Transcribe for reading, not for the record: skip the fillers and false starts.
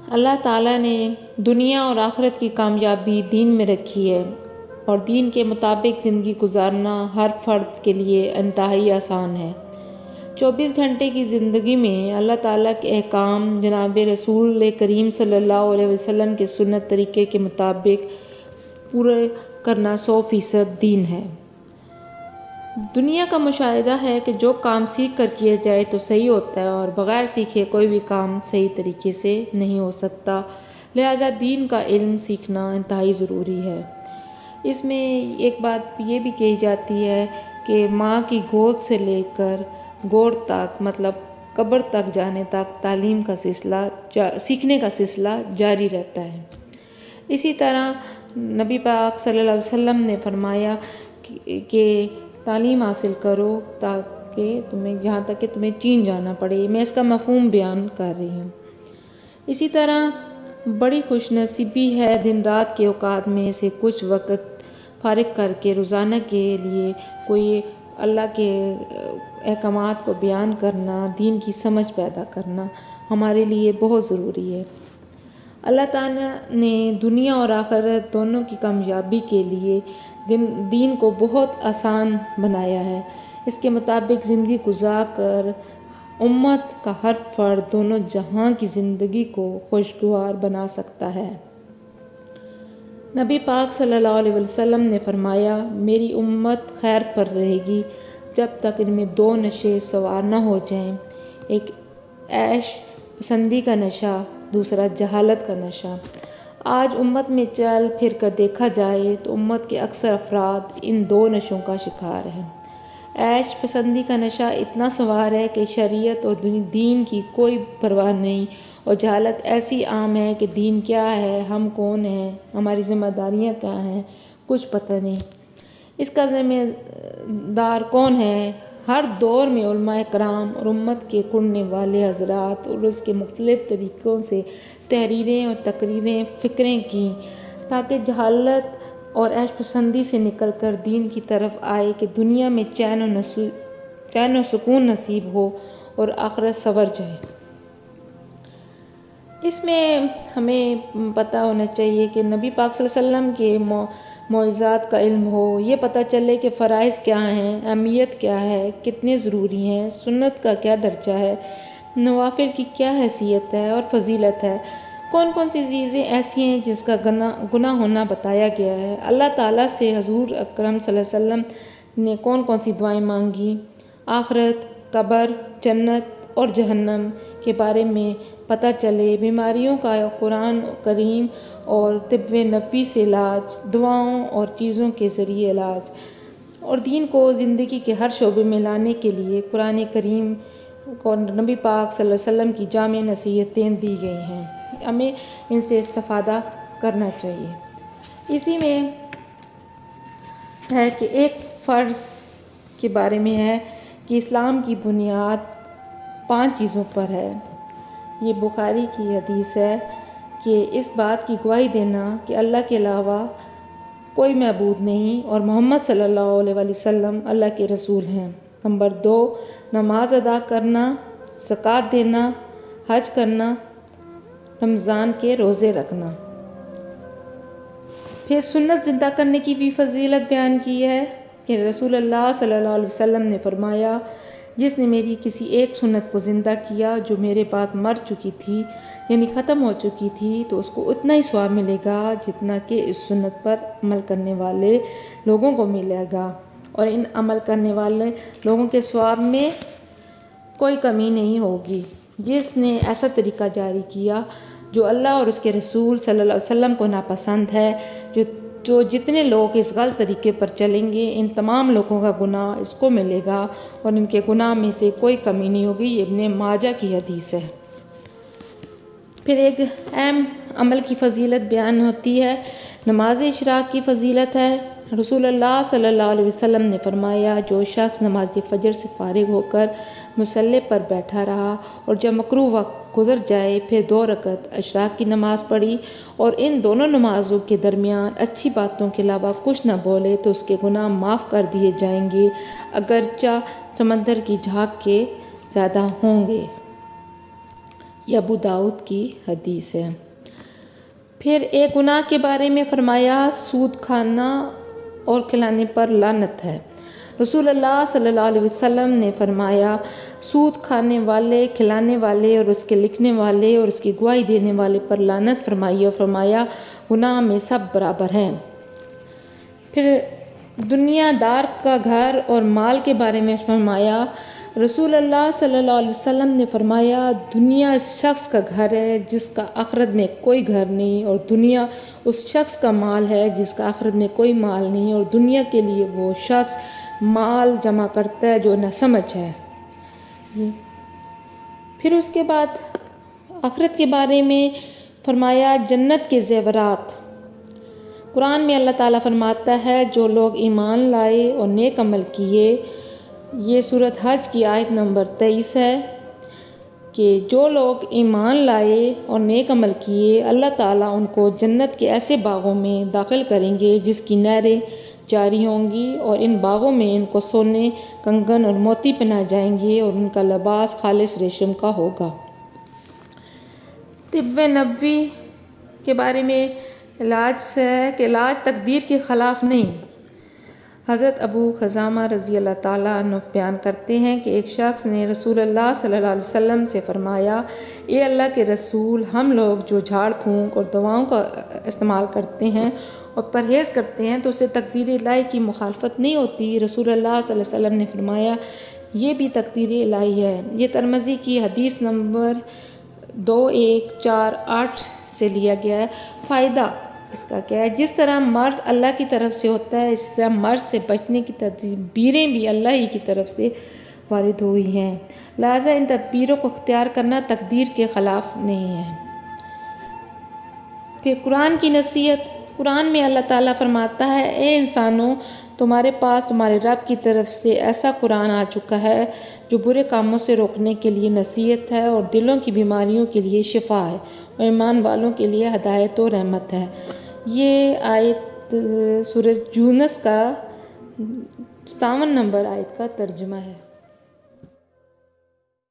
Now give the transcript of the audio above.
اللہ تعالیٰ نے دنیا اور آخرت کی کامیابی دین میں رکھی ہے اور دین کے مطابق زندگی گزارنا ہر فرد کے لیے انتہائی آسان ہے۔ 24 گھنٹے کی زندگی میں اللہ تعالیٰ کے احکام جناب رسول کریم صلی اللہ علیہ وسلم کے سنت طریقے کے مطابق پورے کرنا 100% دین ہے۔ دنیا کا مشاہدہ ہے کہ جو کام سیکھ کر کیا جائے تو صحیح ہوتا ہے اور بغیر سیکھے کوئی بھی کام صحیح طریقے سے نہیں ہو سکتا، لہٰذا دین کا علم سیکھنا انتہائی ضروری ہے۔ اس میں ایک بات یہ بھی کہی جاتی ہے کہ ماں کی گود سے لے کر گور تک مطلب قبر تک جانے تک تعلیم کا سلسلہ سیکھنے کا سلسلہ جاری رہتا ہے۔ اسی طرح نبی پاک صلی اللہ علیہ وسلم نے فرمایا کہ تعلیم حاصل کرو تاکہ جہاں تک کہ تمہیں چین جانا پڑے۔ میں اس کا مفہوم بیان کر رہی ہوں۔ اسی طرح بڑی خوش نصیبی ہے دن رات کے اوقات میں سے کچھ وقت فارغ کر کے روزانہ کے لیے کوئی اللہ کے احکامات کو بیان کرنا، دین کی سمجھ پیدا کرنا ہمارے لیے بہت ضروری ہے۔ اللہ تعالیٰ نے دنیا اور آخرت دونوں کی کامیابی کے لیے دین کو بہت آسان بنایا ہے۔ اس کے مطابق زندگی گزار کر امت کا ہر فرد دونوں جہاں کی زندگی کو خوشگوار بنا سکتا ہے۔ نبی پاک صلی اللہ علیہ وسلم نے فرمایا، میری امت خیر پر رہے گی جب تک ان میں 2 نشے سوار نہ ہو جائیں، ایک عیش پسندی کا نشہ، دوسرا جہالت کا نشہ۔ آج امت میں چل پھر کر دیکھا جائے تو امت کے اکثر افراد ان 2 نشوں کا شکار ہیں۔ عیش پسندی کا نشہ اتنا سوار ہے کہ شریعت اور دین کی کوئی پرواہ نہیں، اور جہالت ایسی عام ہے کہ دین کیا ہے، ہم کون ہیں، ہماری ذمہ داریاں کیا ہیں، کچھ پتہ نہیں۔ اس کا ذمہ دار کون ہے؟ ہر دور میں علماء کرام اور امت کے پڑھنے والے حضرات اور اس کے مختلف طریقوں سے تحریریں اور تقریریں فکریں کیں تاکہ جہالت اور عیش پسندی سے نکل کر دین کی طرف آئے کہ دنیا میں چین و سکون نصیب ہو اور آخرت سنور جائے۔ اس میں ہمیں پتہ ہونا چاہیے کہ نبی پاک صلی اللہ علیہ وسلم کے معجزات کا علم ہو، یہ پتہ چلے کہ فرائض کیا ہیں، اہمیت کیا ہے، کتنے ضروری ہیں، سنت کا کیا درجہ ہے، نوافل کی کیا حیثیت ہے اور فضیلت ہے، کون کون سی چیزیں ایسی ہیں جس کا گناہ ہونا بتایا گیا ہے، اللہ تعالیٰ سے حضور اکرم صلی اللہ علیہ وسلم نے کون کون سی دعائیں مانگی، آخرت، قبر، جنت اور جہنم کے بارے میں پتہ چلے، بیماریوں کا قرآن کریم اور طب نبوی سے علاج، دعاؤں اور چیزوں کے ذریعے علاج، اور دین کو زندگی کے ہر شعبے میں لانے کے لیے قرآن کریم اور نبی پاک صلی اللہ علیہ وسلم کی جامع نصیحتیں دی گئی ہیں، ہمیں ان سے استفادہ کرنا چاہیے۔ اسی میں ہے کہ ایک فرض کے بارے میں ہے کہ اسلام کی بنیاد 5 چیزوں پر ہے۔ یہ بخاری کی حدیث ہے کہ اس بات کی گواہی دینا کہ اللہ کے علاوہ کوئی معبود نہیں اور محمد صلی اللہ علیہ وسلم اللہ کے رسول ہیں۔ نمبر 2، نماز ادا کرنا، زکوٰۃ دینا، حج کرنا، رمضان کے روزے رکھنا۔ پھر سنت زندہ کرنے کی بھی فضیلت بیان کی ہے کہ رسول اللہ صلی اللہ علیہ وسلم نے فرمایا، جس نے میری کسی ایک سنت کو زندہ کیا جو میرے بعد مر چکی تھی یعنی ختم ہو چکی تھی، تو اس کو اتنا ہی ثواب ملے گا جتنا کہ اس سنت پر عمل کرنے والے لوگوں کو ملے گا، اور ان عمل کرنے والے لوگوں کے ثواب میں کوئی کمی نہیں ہوگی۔ جس نے ایسا طریقہ جاری کیا جو اللہ اور اس کے رسول صلی اللہ علیہ وسلم کو ناپسند ہے، جو جتنے لوگ اس غلط طریقے پر چلیں گے ان تمام لوگوں کا گناہ اس کو ملے گا اور ان کے گناہ میں سے کوئی کمی نہیں ہوگی۔ یہ ابن ماجہ کی حدیث ہے۔ پھر ایک اہم عمل کی فضیلت بیان ہوتی ہے، نماز اشراق کی فضیلت ہے۔ رسول اللہ صلی اللہ علیہ وسلم نے فرمایا، جو شخص نماز فجر سے فارغ ہو کر مصلی پر بیٹھا رہا اور جب مکروہ وقت گزر جائے پھر 2 رکعت اشراق کی نماز پڑھی اور ان دونوں نمازوں کے درمیان اچھی باتوں کے علاوہ کچھ نہ بولے تو اس کے گناہ معاف کر دیے جائیں گے، اگرچہ سمندر کی جھاگ کے زیادہ ہوں گے۔ یہ ابو داؤد کی حدیث ہے۔ پھر ایک گناہ کے بارے میں فرمایا سود کھانا اور کھلانے پر لعنت ہے۔ رسول اللہ صلی اللہ علیہ وسلم نے فرمایا سود کھانے والے، کھلانے والے اور اس کے لکھنے والے اور اس کی گواہی دینے والے پر لعنت فرمائی اور فرمایا گناہ میں سب برابر ہیں۔ پھر دنیا دار کا گھر اور مال کے بارے میں فرمایا رسول اللہ صلی اللہ علیہ وسلم نے فرمایا دنیا اس شخص کا گھر ہے جس کا آخرت میں کوئی گھر نہیں، اور دنیا اس شخص کا مال ہے جس کا آخرت میں کوئی مال نہیں، اور دنیا کے لیے وہ شخص مال جمع کرتا ہے جو نہ سمجھ ہے۔ پھر اس کے بعد آخرت کے بارے میں فرمایا جنت کے زیورات۔ قرآن میں اللہ تعالیٰ فرماتا ہے جو لوگ ایمان لائے اور نیک عمل کیے، یہ سورۃ حج کی آیت نمبر 23 ہے کہ جو لوگ ایمان لائے اور نیک عمل کیے اللہ تعالیٰ ان کو جنت کے ایسے باغوں میں داخل کریں گے جس کی نہریں جاری ہوں گی، اور ان باغوں میں ان کو سونے، کنگن اور موتی پہنائے جائیں گے اور ان کا لباس خالص ریشم کا ہوگا۔ طب نبوی کے بارے میں علاج ہے کہ علاج تقدیر کے خلاف نہیں۔ حضرت ابو خزامہ رضی اللہ تعالیٰ عنہ بیان کرتے ہیں کہ ایک شخص نے رسول اللہ صلی اللہ علیہ وسلم سے فرمایا اے اللہ کے رسول، ہم لوگ جو جھاڑ پھونک اور دواؤں کا استعمال کرتے ہیں اور پرہیز کرتے ہیں تو اسے تقدیر الہی کی مخالفت نہیں ہوتی؟ رسول اللہ صلی اللہ علیہ وسلم نے فرمایا یہ بھی تقدیر الہی ہے۔ یہ ترمذی کی حدیث نمبر 2148 سے لیا گیا ہے۔ فائدہ اس کا کیا ہے؟ جس طرح مرض اللہ کی طرف سے ہوتا ہے، اس طرح مرض سے بچنے کی تدبیریں بھی اللہ ہی کی طرف سے وارد ہوئی ہیں، لہٰذا ان تدبیروں کو اختیار کرنا تقدیر کے خلاف نہیں ہے۔ پھر قرآن کی نصیحت۔ قرآن میں اللہ تعالیٰ فرماتا ہے اے انسانوں، تمہارے پاس تمہارے رب کی طرف سے ایسا قرآن آ چکا ہے جو برے کاموں سے روکنے کے لیے نصیحت ہے اور دلوں کی بیماریوں کے لیے شفا ہے اور ایمان والوں کے لیے ہدایت و رحمت ہے۔ یہ آیت سورۃ یونس کا 57 نمبر آیت کا ترجمہ ہے۔